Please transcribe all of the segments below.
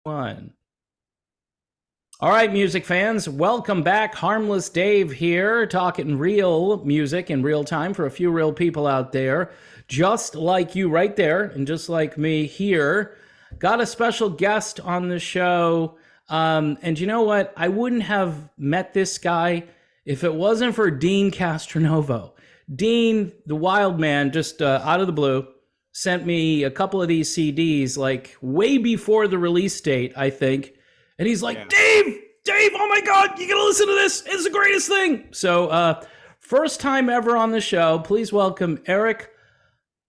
One. All right, music fans, welcome back. Harmless Dave here, talking real music in real time for a few real people out there, just like you right there, and just like me here. Got a special guest on the show. And you know what? I wouldn't have met this guy if it wasn't for Deen Castronovo. Deen, the wild man, just out of the blue, sent me a couple of these CDs, like way before the release date, I think. And he's like, Yeah. Dave, oh my God, you gotta listen to this. It's the greatest thing. So, first time ever on the show, please welcome Eric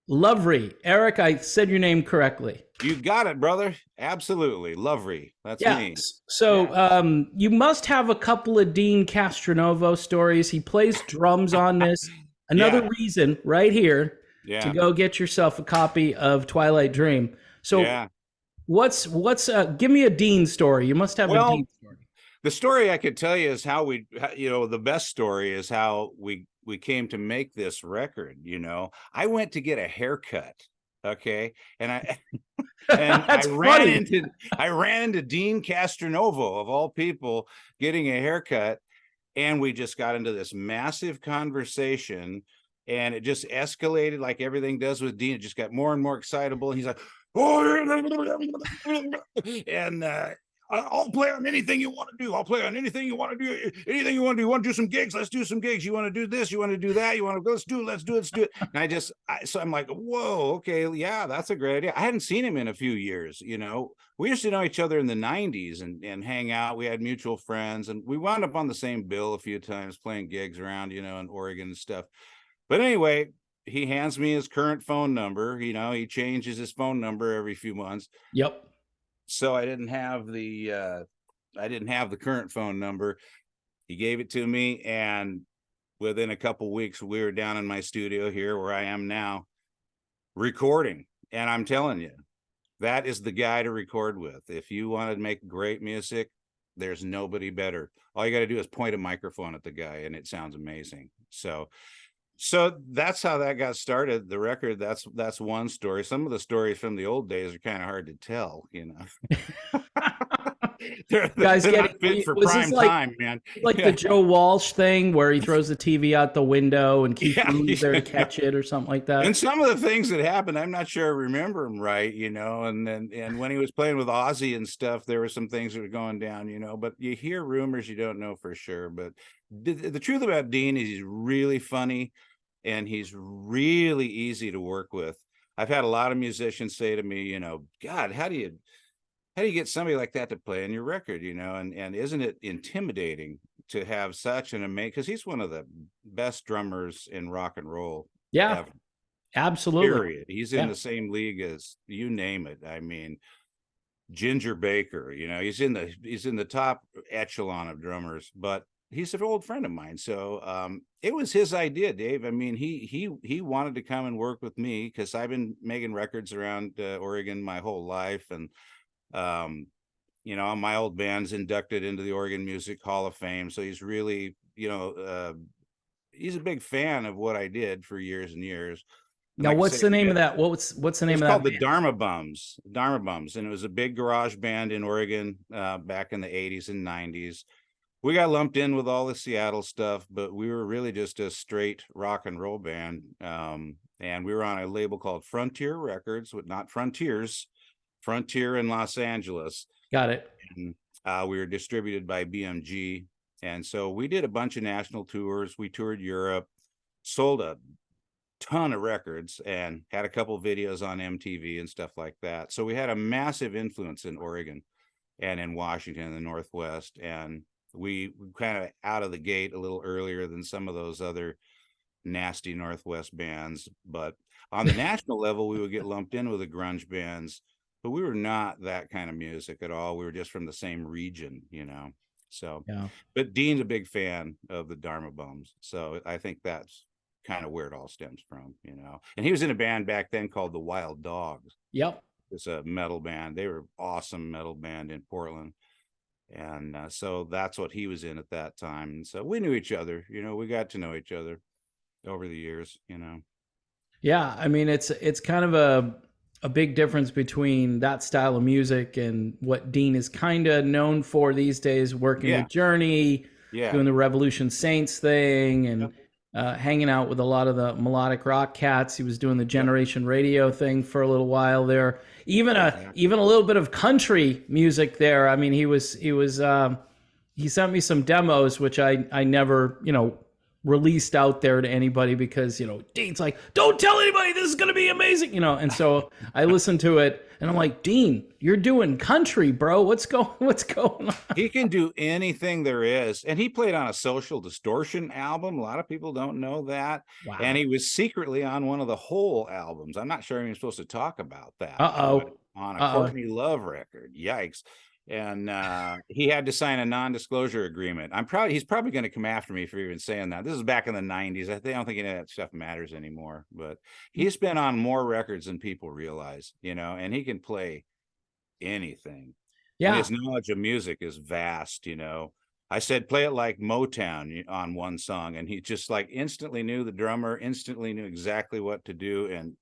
Lovre. Eric, I said your name correctly. You got it, brother. Absolutely. Lovre. That's Yeah. me. So, Yeah. you must have a couple of Deen Castronovo stories. He plays drums on this. Another Yeah. reason right here to Yeah. go get yourself a copy of Twilight Dream. So, Yeah. give me a Deen story. You must have a Well, Deen story. the story I could tell you is the best story is how we came to make this record. I went to get a haircut. Okay. And I and That's funny. I ran into Deen Castronovo of all people getting a haircut, and we just got into this massive conversation, and it just escalated like everything does with Deen. It just got more and more excitable. And he's like, oh, and I'll play on anything you want to do. I'll play on anything you want to do. Anything you want to do. You want to do some gigs? Let's do some gigs. You want to do this? You want to do that? You want to let's do it. And so I'm like, whoa, okay, yeah, that's a great idea. I hadn't seen him in a few years. We used to know each other in the '90s and hang out. We had mutual friends, and we wound up on the same bill a few times playing gigs around, in Oregon and stuff. But anyway, he hands me his current phone number. He changes his phone number every few months. Yep. So I didn't have the current phone number. He gave it to me, and within a couple weeks, we were down in my studio here where I am now recording. And I'm telling you, that is the guy to record with. If you want to make great music, there's nobody better. All you got to do is point a microphone at the guy, and it sounds amazing. So that's how that got started. The record, that's one story. Some of the stories from the old days are kind of hard to tell, they're Guys, not fit for prime time, man. Like the Joe Walsh thing where he throws the TV out the window and Keith Moon's there to catch it or something like that. And some of the things that happened, I'm not sure I remember them right, and when he was playing with Ozzy and stuff, there were some things that were going down, but you hear rumors, you don't know for sure. But the truth about Deen is he's really funny, and he's really easy to work with. I've had a lot of musicians say to me, God, how do you get somebody like that to play on your record, and isn't it intimidating to have such an amazing, because he's one of the best drummers in rock and roll. Yeah, ever. absolutely. Period. He's in the same league as you name it. I mean, Ginger Baker, he's in the top echelon of drummers, but he's an old friend of mine. So it was his idea, Dave. I mean, he wanted to come and work with me because I've been making records around Oregon my whole life. And, my old band's inducted into the Oregon Music Hall of Fame. So he's really, he's a big fan of what I did for years and years. And now, what's the name of that? What's the name of that? It's called the Dharma Bums. And it was a big garage band in Oregon back in the 80s and 90s. We got lumped in with all the Seattle stuff, but we were really just a straight rock and roll band. And we were on a label called Frontier Records, with not Frontiers, Frontier in Los Angeles. Got it. And, we were distributed by BMG. And so we did a bunch of national tours. We toured Europe, sold a ton of records, and had a couple videos on MTV and stuff like that. So we had a massive influence in Oregon and in Washington in the Northwest. And we kind of out of the gate a little earlier than some of those other nasty Northwest bands. But on the national level, we would get lumped in with the grunge bands, but we were not that kind of music at all. We were just from the same region, So, yeah. But Dean's a big fan of the Dharma Bums. So I think that's kind of where it all stems from, And he was in a band back then called the Wild Dogs. Yep. It's a metal band. They were awesome metal band in Portland. And so that's what he was in at that time. And so we knew each other, we got to know each other over the years, Yeah. I mean, it's kind of a big difference between that style of music and what Deen is kind of known for these days, working Yeah, with Journey, yeah. doing the Revolution Saints thing, and Yep, hanging out with a lot of the melodic rock cats. He was doing the yep, Generation Radio thing for a little while there. exactly. Even a little bit of country music there. I mean, he sent me some demos, which I never released out there to anybody because Dean's like, don't tell anybody, this is going to be amazing, and so I listened to it and I'm like, Deen, you're doing country, bro. What's going on? He can do anything there is. And he played on a Social Distortion album. A lot of people don't know that. And Wow. he was secretly on one of the Hole albums. I'm not sure I'm supposed to talk about that, but Uh-oh. on a Uh-oh. Courtney Love record. Yikes. And he had to sign a non-disclosure agreement. He's probably going to come after me for even saying that. This is back in the 90s. I don't think any of that stuff matters anymore, but he's been on more records than people realize, and he can play anything. And Yeah. his knowledge of music is vast. I said play it like Motown on one song, and he just like instantly knew, the drummer instantly knew exactly what to do. And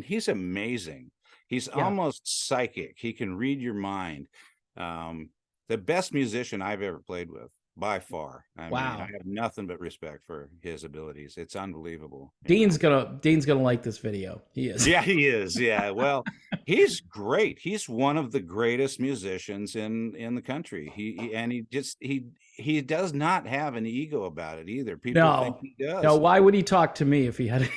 he's amazing. He's Yeah. almost psychic. He can read your mind. The best musician I've ever played with, by far. I Wow. have nothing but respect for his abilities. It's unbelievable. Dean's gonna like this video. He is. Yeah, he is. Yeah. Well, he's great. He's one of the greatest musicians in the country. He does not have an ego about it either. People think No. he No, does. why would he talk to me if he had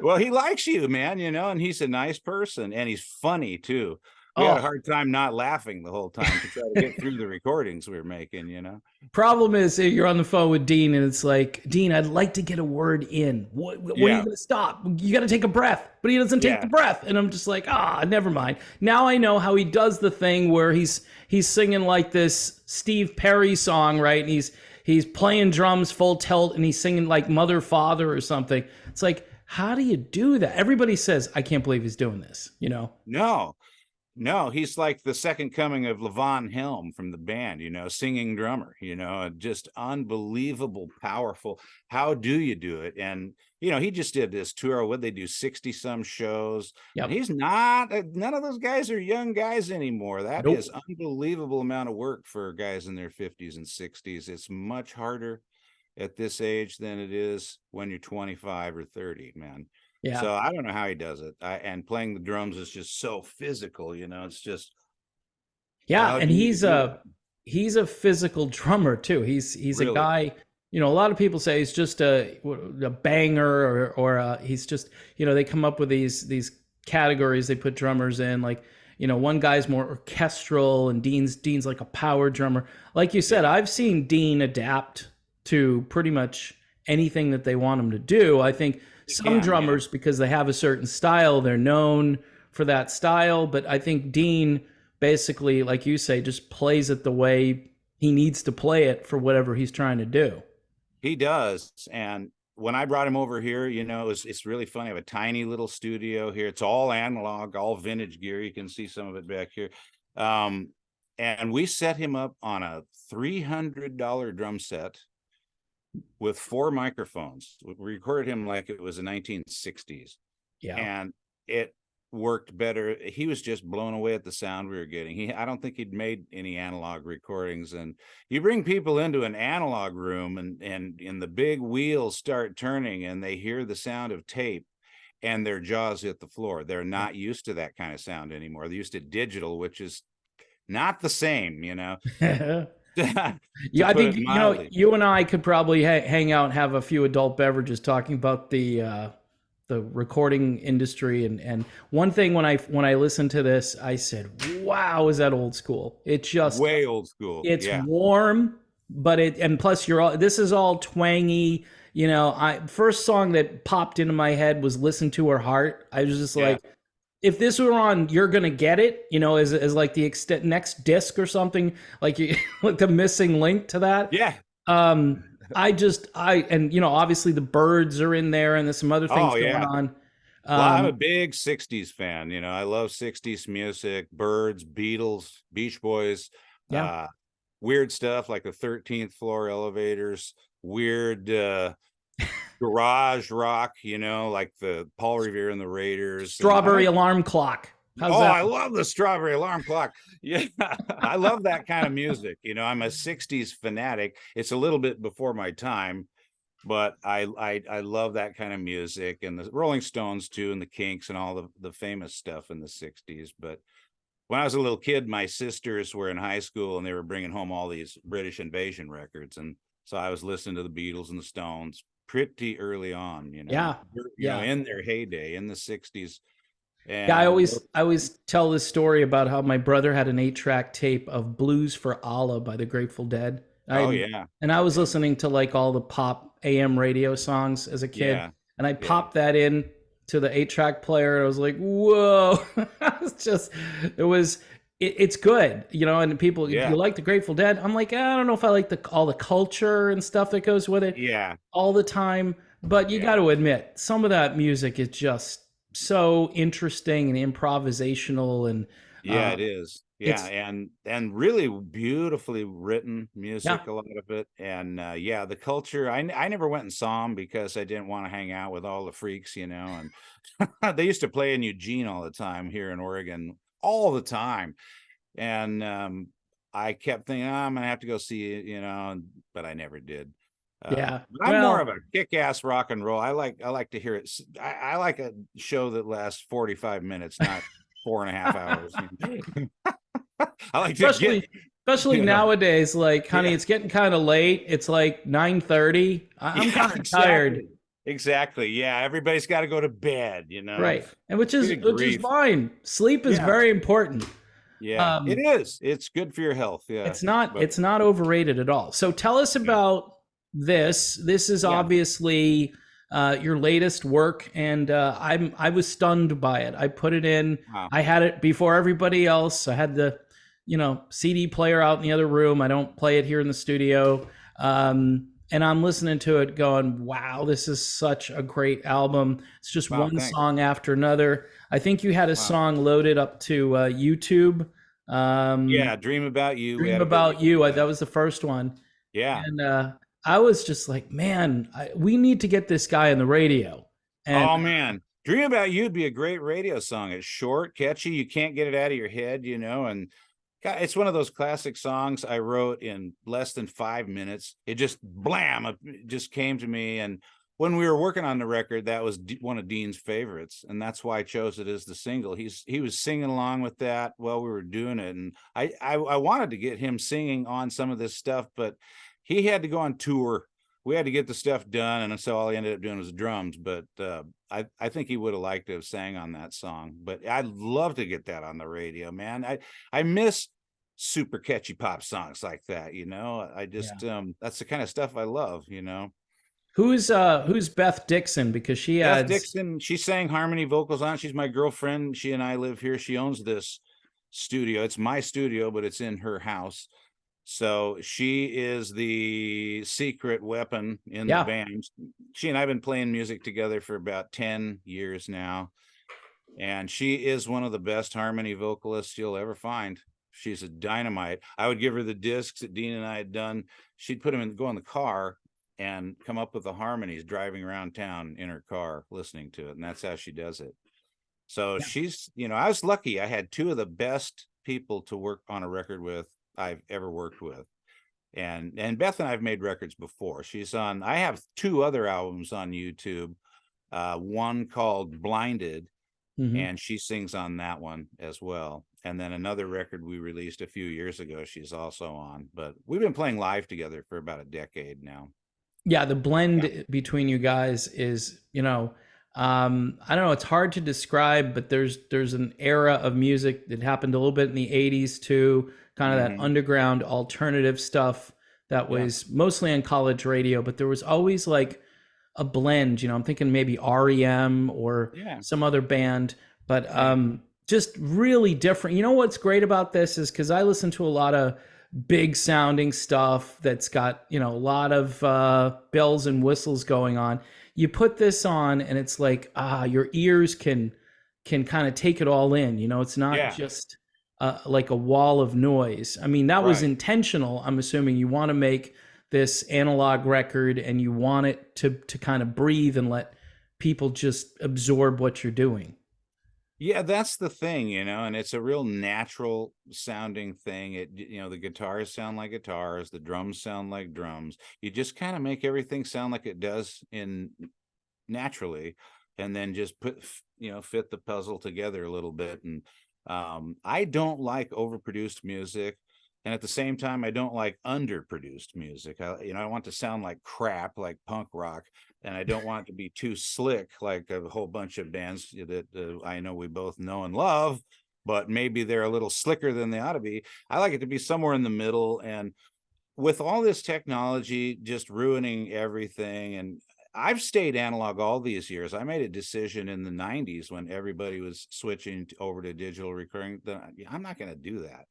Well, he likes you, man, and he's a nice person, and he's funny too. We had a Oh, hard time not laughing the whole time to try to get through the recordings we were making. problem is you're on the phone with Dean and it's like, Dean, I'd like to get a word in. When are you Yeah. gonna stop? You gotta take a breath. But he doesn't take Yeah. the breath. And I'm just like, never mind. Now I know how he does the thing where he's singing like this Steve Perry song, right? And he's playing drums full tilt and he's singing like Mother Father or something. It's like, how do you do that? Everybody says, I can't believe he's doing this, No, he's like the second coming of Levon Helm from the band, singing drummer, just unbelievable, powerful. How do you do it? And, he just did this tour. What they do, 60 some shows. Yep. And he's not, none of those guys are young guys anymore. That Nope. is unbelievable amount of work for guys in their 50s and 60s. It's much harder at this age than it is when you're 25 or 30, man. Yeah. So I don't know how he does it. And playing the drums is just so physical, it's just. Yeah, and he's a physical drummer too. He's Really? a guy. A lot of people say he's just a banger, or he's just they come up with these categories they put drummers in. Like one guy's more orchestral, and Dean's like a power drummer. Like you said, I've seen Deen adapt to pretty much anything that they want him to do. I think some drummers, because they have a certain style, they're known for that style. But I think Deen basically, like you say, just plays it the way he needs to play it for whatever he's trying to do. He does. And when I brought him over here, it's really funny. I have a tiny little studio here. It's all analog, all vintage gear. You can see some of it back here. And we set him up on a $300 drum set with 4 microphones. We recorded him like it was the 1960s. Yeah. And it worked better. He was just blown away at the sound we were getting. I don't think he'd made any analog recordings. And you bring people into an analog room and the big wheels start turning and they hear the sound of tape and their jaws hit the floor. They're not used to that kind of sound anymore. They're used to digital, which is not the same, Yeah, I think you and I could probably hang out and have a few adult beverages talking about the recording industry. And one thing when I listened to this, I said, "Wow, is that old school?" It's just way old school. It's warm, but and plus this is all twangy. First song that popped into my head was "Listen to Her Heart." I was just like, if this were on You're Gonna Get It, as like the next disc or something, like like the missing link to that. Yeah. Obviously the Byrds are in there and there's some other things going on. Well, I'm a big 60s fan. I love 60s music, Byrds, Beatles, Beach Boys, weird stuff like the 13th floor elevators, weird garage rock, like the Paul Revere and the Raiders. And Strawberry Alarm Clock. How's oh, that? I love the Strawberry Alarm Clock. Yeah, I love that kind of music. I'm a 60s fanatic. It's a little bit before my time, but I love that kind of music, and the Rolling Stones too, and the Kinks and all the famous stuff in the 60s. But when I was a little kid, my sisters were in high school and they were bringing home all these British Invasion records, and so I was listening to the Beatles and the Stones pretty early on, Yeah. Yeah. in their heyday in the 60s. Yeah, And I always tell this story about how my brother had an 8-track tape of Blues for Allah by the Grateful Dead. oh yeah, And I was listening to like all the pop AM radio songs as a kid. yeah, And I yeah, popped that in to the 8-track player and I was like, whoa. It's just, it's good, and people, yeah, you like the Grateful Dead? I'm like, I don't know if I like all the culture and stuff that goes with it yeah, all the time. But you got to admit, some of that music is just so interesting and improvisational, and yeah, it is. Yeah, it's and really beautifully written yeah, music, a lot of it. And yeah, the culture. I never went and saw them because I didn't want to hang out with all the freaks, And they used to play in Eugene all the time here in Oregon, all the time. And I kept thinking, oh, I'm gonna have to go see it, but I never did. yeah. But I'm more of Well, a kick-ass rock and roll. I like to hear it. I like a show that lasts 45 minutes, not 4.5 hours. I like to get, especially you know, nowadays, like, honey, yeah, it's getting kind of late. It's like 9:30. I'm yeah, kind of tired. exactly, exactly. Yeah, everybody's got to go to bed. Right. And which is Good grief. fine. Sleep is Yeah, very important. yeah, it Um, is. It's good for your health. Yeah, but it's not overrated at all. So tell us yeah, about this. This is yeah. obviously your latest work, and I was stunned by it. I put it in. Wow. I had it before everybody else. I had the CD player out in the other room. I don't play it here in the studio. And I'm listening to it going, wow, this is such a great album. It's just Wow. one Thanks. song after another. I think you had a Wow. song loaded up to YouTube. Yeah, Dream About You. We Dream had a video About for You. that. That was the first one. Yeah. And I was just like, man, we need to get this guy on the radio. And Oh man, Dream About You'd be a great radio song. It's short, catchy. You can't get it out of your head, and God, it's one of those classic songs I wrote in less than 5 minutes. It just blam, it just came to me. And when we were working on the record, that was one of Dean's favorites, and that's why I chose it as the single. He was singing along with that while we were doing it, and I wanted to get him singing on some of this stuff, but he had to go on tour. We had to get the stuff done, and so all he ended up doing was drums. But I think he would have liked to have sang on that song. But I'd love to get that on the radio, man. I miss super catchy pop songs like that. I yeah. just that's the kind of stuff I love. Who's Beth Dixon? Because she Beth adds Dixon, she sang harmony vocals on. She's my girlfriend. She and I live here. She owns this studio. It's my studio, but it's in her house. So she is the secret weapon in the yeah, band. She and I have been playing music together for about 10 years now. And she is one of the best harmony vocalists you'll ever find. She's a dynamite. I would give her the discs that Deen and I had done. She'd put them go in the car and come up with the harmonies driving around town in her car, listening to it. And that's how she does it. So yeah, she's, I was lucky. I had two of the best people to work on a record with I've ever worked with. And Beth and I've made records before. I have two other albums on YouTube. One called Blinded, hmm and she sings on that one as well. And then another record we released a few years ago, she's also on. But we've been playing live together for about a decade now. yeah. The Yeah. blend between you guys is, I don't know. It's hard to describe, but there's an era of music that happened a little bit in the '80s too, kind of that Hmm. underground alternative stuff that Yeah. was mostly on college radio, but there was always like a blend. I'm thinking maybe REM or Yeah. some other band, but Yeah. just really different. You know what's great about this is because I listen to a lot of big sounding stuff that's got a lot of bells and whistles going on. You put this on and it's like your ears can kind of take it all in. It's not Yeah. just like a wall of noise. I mean, that was Right. intentional. I'm assuming you want to make this analog record and you want it to kind of breathe and let people just absorb what you're doing. Yeah, that's the thing, and it's a real natural sounding thing. The guitars sound like guitars, the drums sound like drums. You just kind of make everything sound like it does in naturally, and then just fit the puzzle together a little bit. And I don't like overproduced music, and at the same time I don't like underproduced music. I want to sound like crap, like punk rock, and I don't want it to be too slick like a whole bunch of bands that I know we both know and love, but maybe they're a little slicker than they ought to be. I like it to be somewhere in the middle. And with all this technology just ruining everything, and I've stayed analog all these years. I made a decision in the 90s when everybody was switching over to digital recording that I'm not going to do that.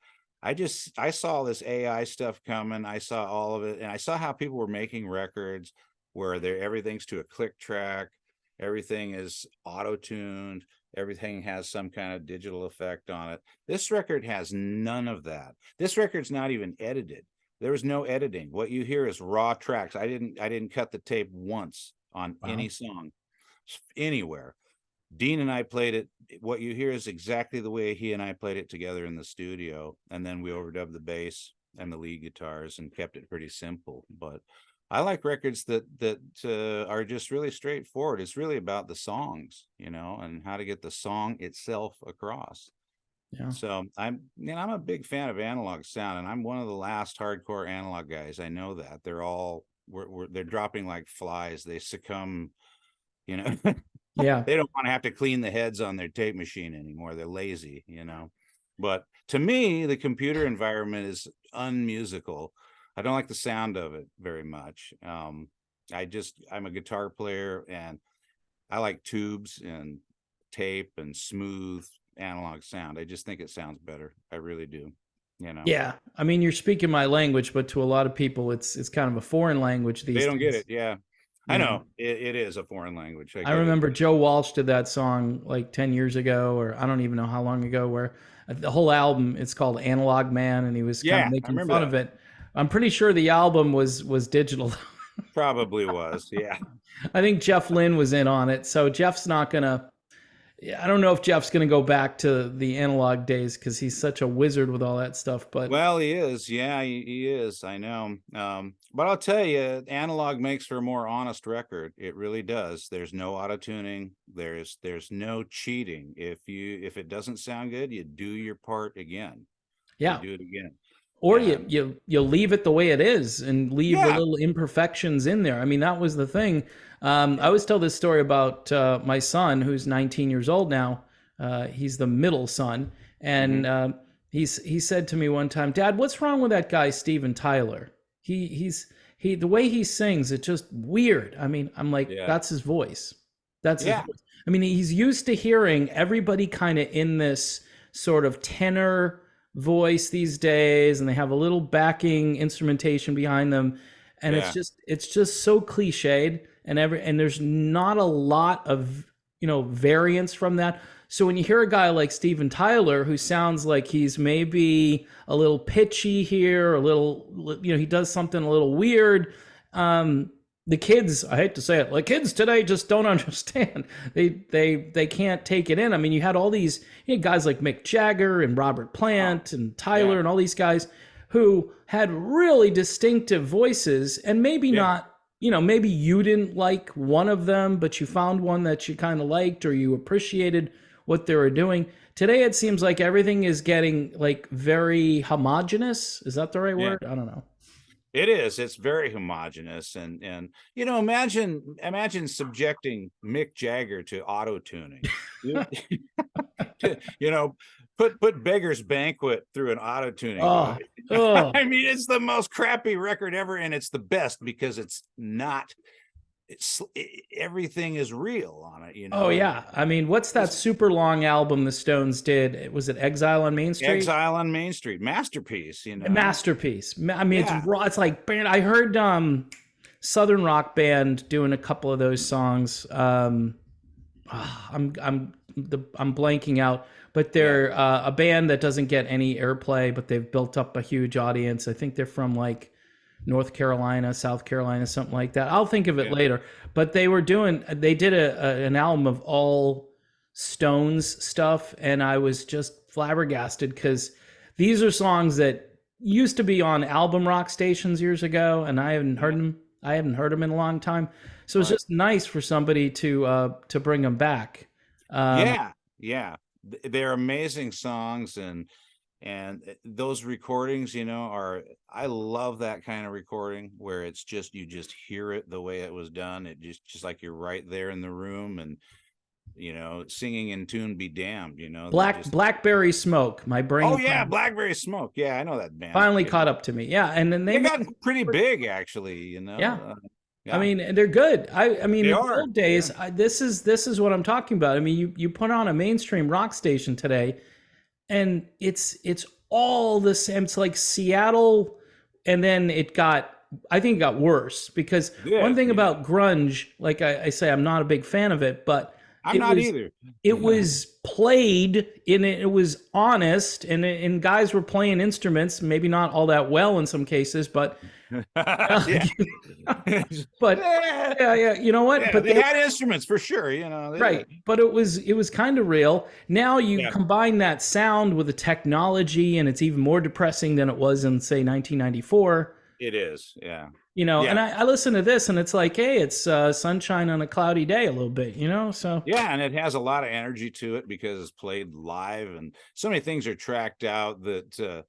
I saw this AI stuff coming. I saw all of it, and I saw how people were making records where everything's to a click track, everything is auto-tuned, everything has some kind of digital effect on it. This record has none of that. This record's not even edited. There was no editing. What you hear is raw tracks. I didn't cut the tape once on any song anywhere. Deen and I played it. What you hear is exactly the way he and I played it together in the studio, and then we overdubbed the bass and the lead guitars and kept it pretty simple. But I like records that are just really straightforward. It's really about the songs, and how to get the song itself across. Yeah. So I'm a big fan of analog sound, and I'm one of the last hardcore analog guys. I know that they're dropping like flies. They succumb, Yeah. They don't want to have to clean the heads on their tape machine anymore. They're lazy, But to me, the computer environment is unmusical. I don't like the sound of it very much. I'm a guitar player, and I like tubes and tape and smooth analog sound. I just think it sounds better. I really do. Yeah. I mean, you're speaking my language, but to a lot of people, it's kind of a foreign language these days. They don't get it. Yeah. I know it is a foreign language. I remember Joe Walsh did that song like 10 years ago, or I don't even know how long ago, where the whole album, it's called Analog Man, and he was kind of making fun of it. I'm pretty sure the album was digital. Probably was. Yeah. I think Jeff Lynne was in on it. So Jeff's not going to, I don't know if Jeff's going to go back to the analog days because he's such a wizard with all that stuff. But well, he is. Yeah, he is. I know. But I'll tell you, analog makes for a more honest record. It really does. There's no auto tuning. There's no cheating. If it doesn't sound good, you do your part again. Yeah, you do it again. Or you leave it the way it is and leave the little imperfections in there. I mean, that was the thing. I always tell this story about my son, who's 19 years old now. He's the middle son. And he said to me one time, "Dad, what's wrong with that guy, Steven Tyler? The way he sings, it's just weird." I mean, I'm like, that's his voice. That's his voice. I mean, he's used to hearing everybody kind of in this sort of tenor voice these days, and they have a little backing instrumentation behind them, and it's just so cliched, and there's not a lot of variance from that. So when you hear a guy like Steven Tyler, who sounds like he's maybe a little pitchy here, a little, he does something a little weird, the kids, I hate to say it, like kids today just don't understand. They can't take it in. I mean, you had all these guys like Mick Jagger and Robert Plant and Tyler and all these guys who had really distinctive voices, and maybe not, maybe you didn't like one of them, but you found one that you kind of liked, or you appreciated what they were doing. Today, it seems like everything is getting like very homogenous. Is that the right word? I don't know. It is. It's very homogenous, and imagine subjecting Mick Jagger to auto tuning. Put Beggar's Banquet through an auto tuning. I mean, it's the most crappy record ever, and it's the best because it's not. Everything is real on it, Oh yeah, I mean, what's that super long album the Stones did? Was it Exile on Main Street? Exile on Main Street, masterpiece. Masterpiece. I mean, it's raw. It's like, I heard Southern Rock Band doing a couple of those songs. I'm blanking out, but they're a band that doesn't get any airplay, but they've built up a huge audience. I think they're from like North Carolina, South Carolina, something like that. I'll think of it Yeah. later. But they did an album of all Stones stuff, and I was just flabbergasted because these are songs that used to be on album rock stations years ago, and I haven't heard Yeah. them. I haven't heard them in a long time. So it's Right. just nice for somebody to bring them back. Um, Yeah. Yeah. They're amazing songs, and those recordings, are, I love that kind of recording where it's just, you just hear it the way it was done. It just like you're right there in the room, and singing in tune be damned, they just. Blackberry Smoke. My Oh brain yeah, Blackberry Smoke. Yeah, I know that band. finally caught up to me. Yeah, and then they They made, got pretty big actually, yeah. I yeah, mean, they're good. I mean, they in the are. old Yeah. days, this is what I'm talking about. I mean, you put on a mainstream rock station today, and it's all the same. It's like Seattle, and then I think it got worse because one Yeah, thing yeah. about grunge, like I say, I'm not a big fan of it, but I'm it not was either. it was played in it was honest, and guys were playing instruments, maybe not all that well in some cases, but Yeah. but Yeah. yeah, you know what? Yeah, But they they had instruments for sure, they right, did. but it was kind of real. Now you Yeah, combine that sound with the technology, and it's even more depressing than it was in say 1994. it is. Yeah. And Yeah. I listen to this, and it's like, hey, it's sunshine on a cloudy day a little bit. So Yeah, and it has a lot of energy to it because it's played live, and so many things are tracked out that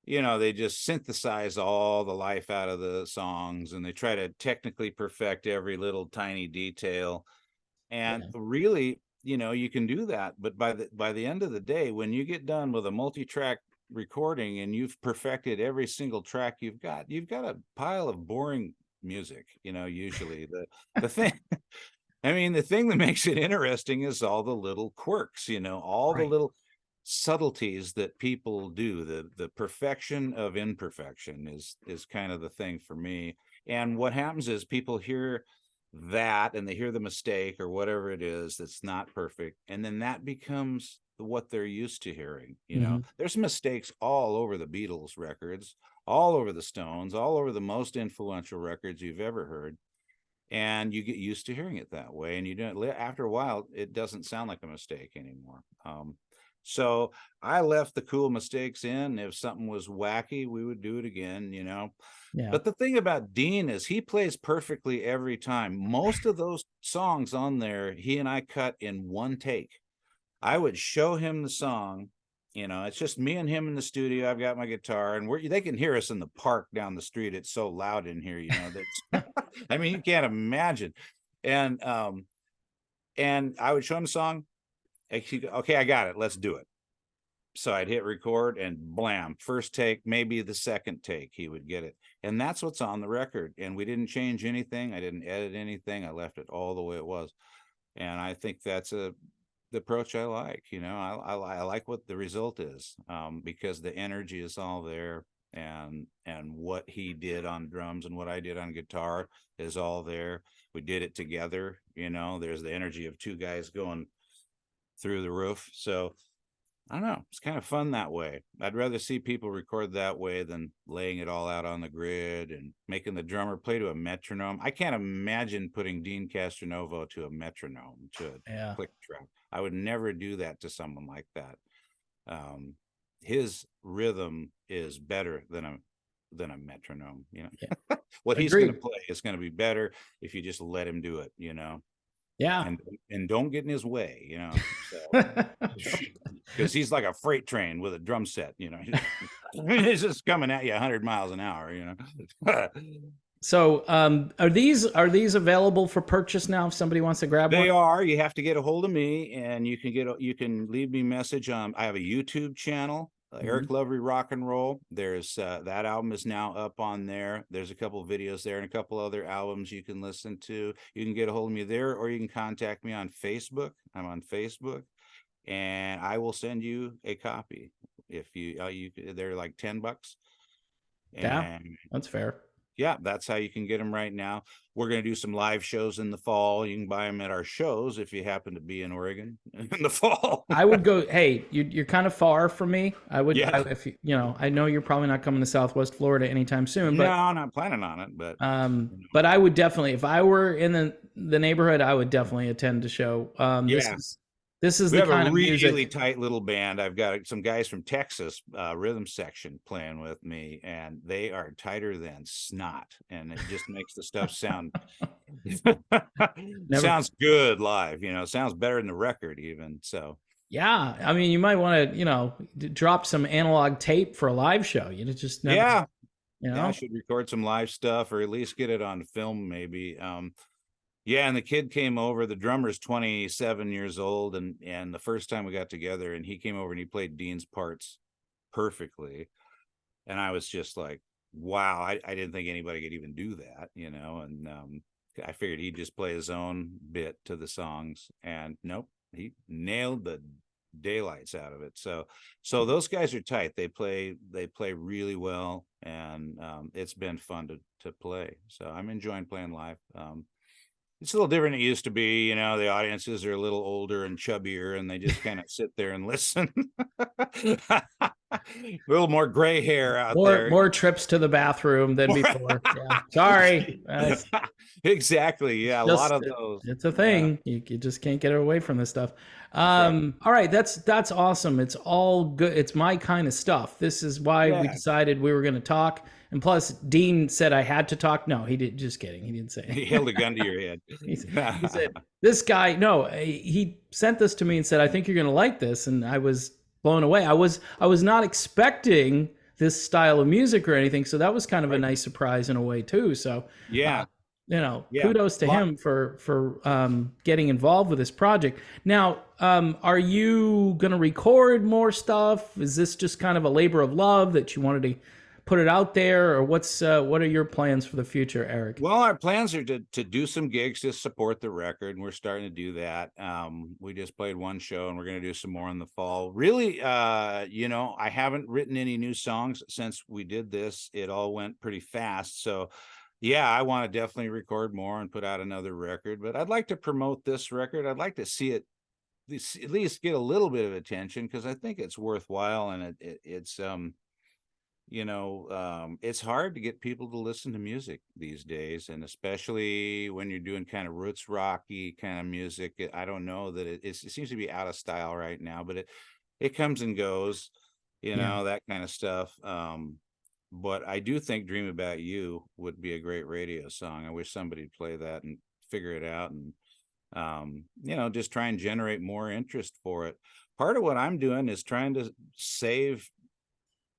they just synthesize all the life out of the songs, and they try to technically perfect every little tiny detail. And yeah, really, you can do that, but by the end of the day, when you get done with a multi-track recording and you've perfected every single track you've got a pile of boring music. Usually the thing I mean, the thing that makes it interesting is all the little quirks, all the right, little subtleties that people do. The perfection of imperfection is kind of the thing for me. And what happens is people hear that, and they hear the mistake or whatever it is that's not perfect, and then that becomes what they're used to hearing. hmm There's mistakes all over the Beatles records, all over the Stones, all over the most influential records you've ever heard, and you get used to hearing it that way, and you don't, after a while it doesn't sound like a mistake anymore. So I left the cool mistakes in. If something was wacky, we would do it again. yeah, But the thing about Deen is he plays perfectly every time. Most of those songs on there, he and I cut in one take. I would show him the song. It's just me and him in the studio. I've got my guitar, and they can hear us in the park down the street. It's so loud in here, that I mean, you can't imagine. And I would show him the song. Okay, I got it. Let's do it. So I'd hit record, and blam, first take, maybe the second take, he would get it. And that's what's on the record. And we didn't change anything. I didn't edit anything. I left it all the way it was. And I think that's the approach I like. I like what the result is, because the energy is all there, and what he did on drums and what I did on guitar is all there. We did it together. There's the energy of two guys going through the roof. So I don't know. It's kind of fun that way. I'd rather see people record that way than laying it all out on the grid and making the drummer play to a metronome. I can't imagine putting Deen Castronovo to a metronome, to a yeah, click track. I would never do that to someone like that. His rhythm is better than a metronome. yeah. What he's going to Agreed. play is going to be better if you just let him do it. Yeah. And don't get in his way. So because he's like a freight train with a drum set. He's just coming at you 100 miles an hour. So, are these available for purchase now? If somebody wants to grab one, They are. You have to get a hold of me, and you can leave me a message on. I have a YouTube channel, Mhm. Eric Lovre Rock and Roll. There's that album is now up on there. There's a couple of videos there and a couple other albums you can listen to. You can get a hold of me there, or you can contact me on Facebook. I'm on Facebook, and I will send you a copy. If they're like $10, Yeah, and that's fair. yeah, that's how you can get them right now. We're going to do some live shows in the fall. You can buy them at our shows if you happen to be in Oregon in the fall. I would go. Hey, you're kind of far from me. Yeah. If you know, I know you're probably not coming to Southwest Florida anytime soon, No, I'm not planning on it, but I would definitely, if I were in the neighborhood, I would definitely attend the show. yeah. This is We the have a kind of really music. tight little band. I've got some guys from Texas rhythm section playing with me, and they are tighter than snot, and it just makes the stuff sound Never. sounds good live. Sounds better than the record even. So Yeah, I mean, you might want to, drop some analog tape for a live show. You just never, yeah, you yeah, I know. should record some live stuff or at least get it on film, maybe. Yeah, and the kid came over. The drummer's 27 years old, and the first time we got together, and he came over and he played Deen's parts perfectly. And I was just like, wow, I didn't think anybody could even do that, and I figured he'd just play his own bit to the songs, and nope, he nailed the daylights out of it. So those guys are tight. They play really well, and it's been fun to play. So I'm enjoying playing live. It's a little different than it used to be. The audiences are a little older and chubbier, and they just kind of sit there and listen. A little more gray hair out there. More trips to the bathroom than before. Yeah, sorry. Exactly. Yeah, a lot of those. It's a Yeah, thing. You just can't get away from this stuff. that's right. All right, that's awesome. It's all good. It's my kind of stuff. This is why we Yeah. decided we were going to talk. And plus, Deen said I had to talk. No, he did. Just kidding. He didn't say. He held a gun to your head. He said, "This guy." No, he sent this to me and said, "I think you're going to like this." And I was blown away. I was not expecting this style of music or anything. So that was kind of a nice surprise in a way too. So Yeah. Yeah. kudos to him for getting involved with this project. Now, are you going to record more stuff? Is this just kind of a labor of love that you wanted to put it out there, or what are your plans for the future, Eric? Well, our plans are to do some gigs to support the record, and we're starting to do that. We just played one show, and we're going to do some more in the fall. Really, I haven't written any new songs since we did this. It all went pretty fast. So yeah, I want to definitely record more and put out another record, but I'd like to promote this record. I'd like to see it at least get a little bit of attention, because I think it's worthwhile, and it's hard to get people to listen to music these days, and especially when you're doing kind of roots rocky kind of music. I don't know that it seems to be out of style right now, but it comes and goes, Yeah. that kind of stuff. But I do think Dream About You would be a great radio song. I wish somebody'd play that and figure it out, and just try and generate more interest for it. Part of what I'm doing is trying to save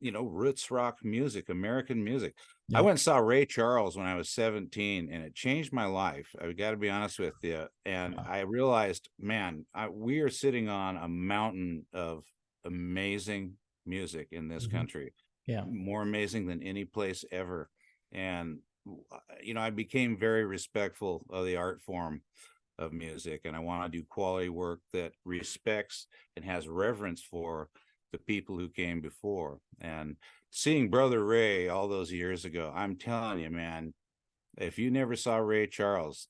roots rock music, American music. I Yeah. went and saw Ray Charles when I was 17, and it changed my life. I've got to be honest with you. And I realized, man, we are sitting on a mountain of amazing music in this Mhm. country, Yeah. more amazing than any place ever. And, I became very respectful of the art form of music, and I want to do quality work that respects and has reverence for the people who came before. And seeing Brother Ray all those years ago, I'm telling you, man, if you never saw Ray Charles,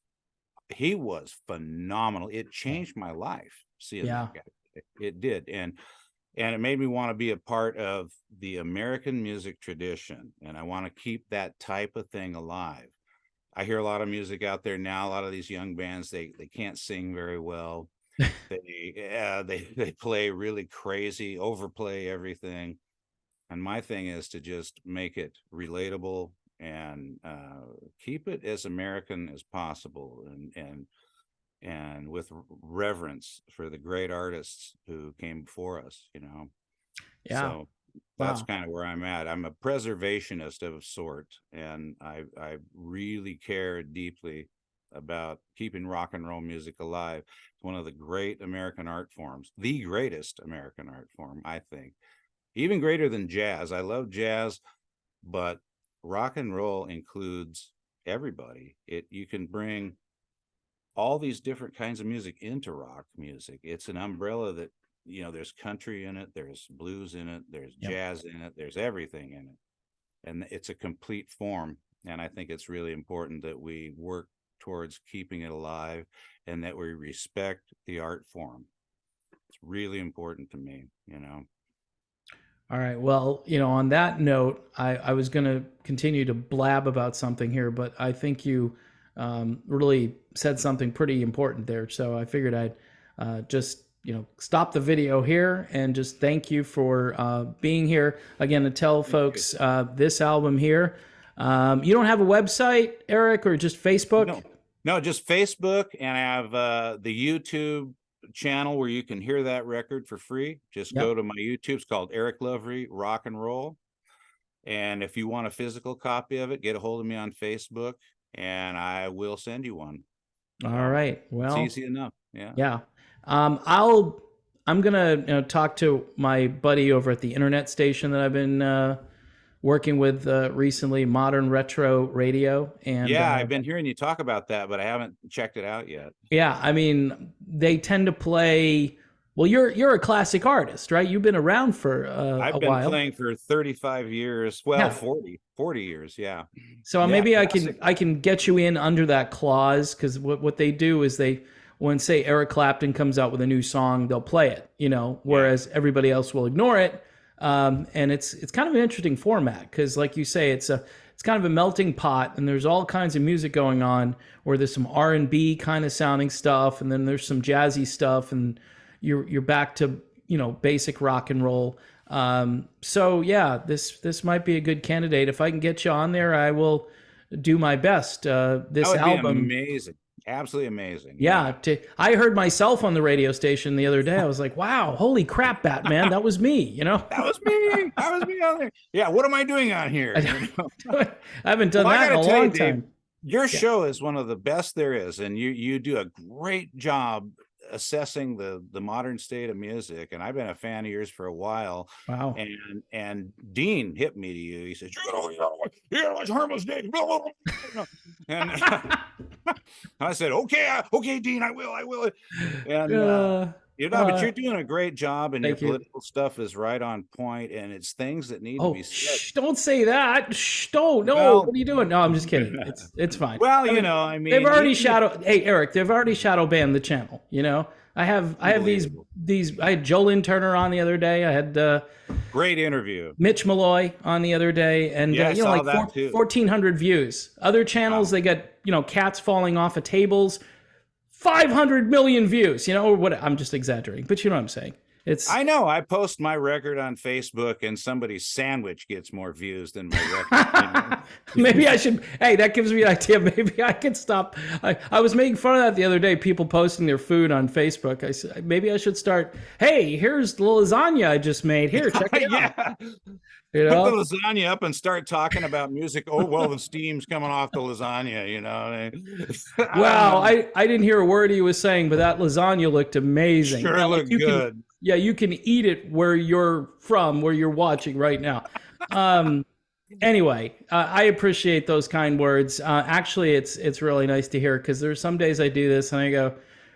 he was phenomenal. It changed my life seeing Yeah. that guy. It did. And it made me want to be a part of the American music tradition, and I want to keep that type of thing alive. I hear a lot of music out there now. A lot of these young bands, they can't sing very well. They play really crazy, overplay everything. And my thing is to just make it relatable, and keep it as American as possible, and with reverence for the great artists who came before us. Yeah. So that's Wow. kind of where I'm at. I'm a preservationist of a sort, and I really care deeply about keeping rock and roll music alive. It's one of the great American art forms, the greatest American art form, I think. Even greater than jazz. I love jazz, but rock and roll includes everybody. You can bring all these different kinds of music into rock music. It's an umbrella that, there's country in it, there's blues in it, there's Yep. jazz in it, there's everything in it. And it's a complete form. And I think it's really important that we work towards keeping it alive and that we respect the art form. It's really important to me, you know. All right. Well, on that note, I was going to continue to blab about something here, but I think you really said something pretty important there. So I figured I'd just, stop the video here and just thank you for being here. Again, to tell folks this album here. You don't have a website, Eric, or just Facebook? No, just Facebook, and I have the YouTube channel where you can hear that record for free. Just go to my YouTube. It's called Eric Lovre Rock and Roll. And if you want a physical copy of it, get a hold of me on Facebook and I will send you one. All right. Well, it's easy enough. Yeah. Yeah. I'm gonna talk to my buddy over at the internet station that I've been working with recently, Modern Retro Radio. And yeah, I've been hearing you talk about that, but I haven't checked it out yet. Yeah, I mean, they tend to play. Well, you're a classic artist, right? You've been around for a while. I've been playing for 35 years. Well, 40 years. Yeah. So maybe classic. I can get you in under that clause, because what they do is when say Eric Clapton comes out with a new song, they'll play it, whereas everybody else will ignore it. And it's kind of an interesting format because, like you say, it's kind of a melting pot, and there's all kinds of music going on. Where there's some R&B kind of sounding stuff, and then there's some jazzy stuff, and you're back to basic rock and roll. So yeah, this might be a good candidate. If I can get you on there, I will do my best. This album, be amazing. Absolutely amazing. Yeah. I heard myself on the radio station the other day. I was like, wow, holy crap, Batman. That was me, That was me. That was me on there. Yeah. What am I doing on here? I haven't done that in a long time. Your show is one of the best there is. And you do a great job assessing the modern state of music. And I've been a fan of yours for a while. Wow. And Deen hit me to you. He says, you watch Harmless Dave. And I said, okay, Deen, I will. And but you're doing a great job, and your political stuff is right on point, and it's things that need to be said. Don't say that. Don't. No, well, what are you doing? No, I'm just kidding. It's fine. Well, I mean, they've already Hey, Eric, they've already shadow banned the channel. I have these. I had Jolene Turner on the other day. I had great interview. Mitch Malloy on the other day, and like 1,400 views. Other channels, they get cats falling off of tables. 500 million views, or what? I'm just exaggerating, but you know what I'm saying. I know. I post my record on Facebook, and somebody's sandwich gets more views than my record. Maybe I should. Hey, that gives me an idea. Maybe I could stop. I was making fun of that the other day. People posting their food on Facebook. I said maybe I should start. Hey, here's the lasagna I just made. Here, check it out. Put the lasagna up and start talking about music. Oh, well, the steam's coming off the lasagna, Wow, I didn't hear a word he was saying, but that lasagna looked amazing. Sure looked good. You can eat it where you're from, where you're watching right now. Anyway, I appreciate those kind words. Actually, it's really nice to hear, because there's some days I do this and I go,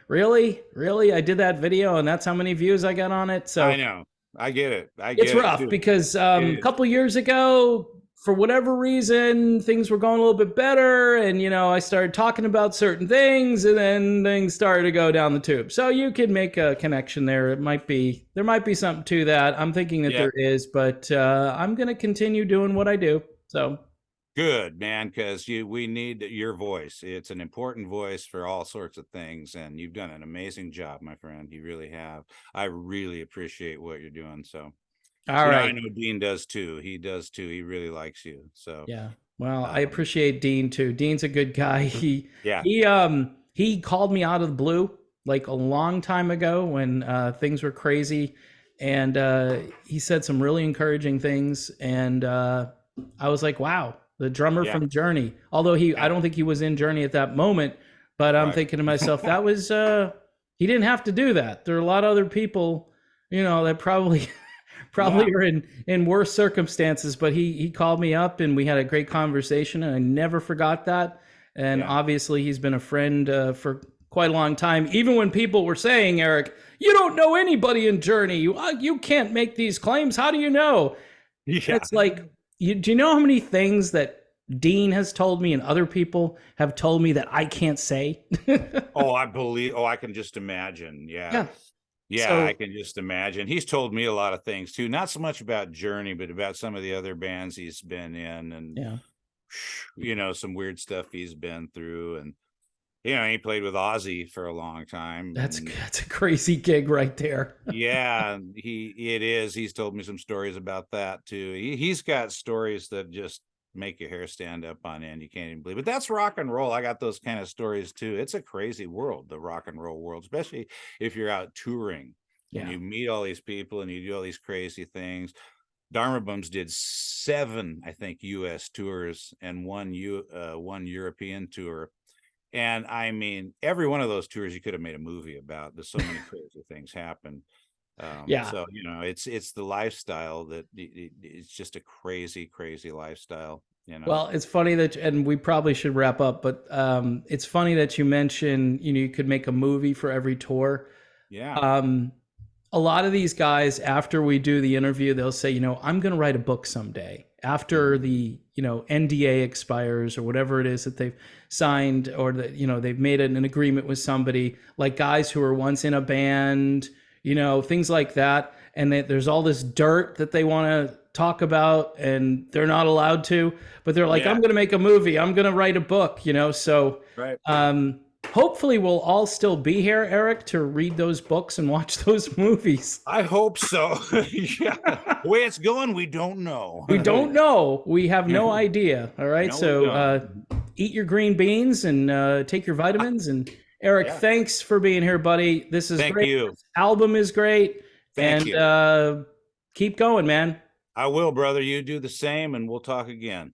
really? I did that video and that's how many views I got on it? So I know. I get it. It's rough because a couple years ago, for whatever reason, things were going a little bit better. And, I started talking about certain things, and then things started to go down the tube. So you could make a connection there. There might be something to that. I'm thinking that there is, but I'm going to continue doing what I do. So good, man, because we need your voice. It's an important voice for all sorts of things, and you've done an amazing job, my friend. You really have. I really appreciate what you're doing. So, all right. I know Deen does too. He does too. He really likes you. So yeah. Well, I appreciate Deen too. Deen's a good guy. He called me out of the blue like a long time ago when things were crazy, and he said some really encouraging things, and I was like, wow. The drummer from Journey, although I don't think he was in Journey at that moment, but I'm thinking to myself, that was, he didn't have to do that. There are a lot of other people, that probably are in worse circumstances, but he called me up and we had a great conversation, and I never forgot that. And obviously he's been a friend for quite a long time. Even when people were saying, Eric, you don't know anybody in Journey. You can't make these claims. How do you know? Yeah. It's like, do you know how many things that Deen has told me and other people have told me that I can't say. Oh, I can just imagine. Yeah. Yeah. Yeah, I So can just imagine. He's told me a lot of things too, not so much about Journey, but about some of the other bands he's been in, and yeah, some weird stuff he's been through. And he played with Ozzy for a long time, that's and that's a crazy gig right there. yeah, it is. He's told me some stories about that too. He's got stories that just make your hair stand up on end. You can't even believe it. But that's rock and roll. I got those kind of stories too. It's a crazy world, the rock and roll world, especially if you're out touring and Yeah. you meet all these people and you do all these crazy things. Dharma Bums did 7, I think, U.S. tours and one European tour. And I mean, every one of those tours you could have made a movie about. There's so many crazy things happen. Yeah. So it's the lifestyle that it's just a crazy lifestyle. Well, it's funny that, and we probably should wrap up, but it's funny that you mentioned, you could make a movie for every tour. Yeah. Um, a lot of these guys, after we do the interview, they'll say, I'm going to write a book someday after the, NDA expires or whatever it is that they've signed, or that, they've made an agreement with somebody, like guys who were once in a band, things like that. And there's all this dirt that they want to talk about and they're not allowed to, but they're like, Yeah. I'm going to make a movie. I'm going to write a book, so, Right. Hopefully we'll all still be here, Eric, to read those books and watch those movies. I hope so. Yeah. The way it's going, we don't know. We don't know. We have no idea. All right. No, So eat your green beans and take your vitamins. And Eric, Yeah. thanks for being here, buddy. This is Thank great. you. This album is great. Thank and you. keep going, man. I will, brother. You do the same, and we'll talk again.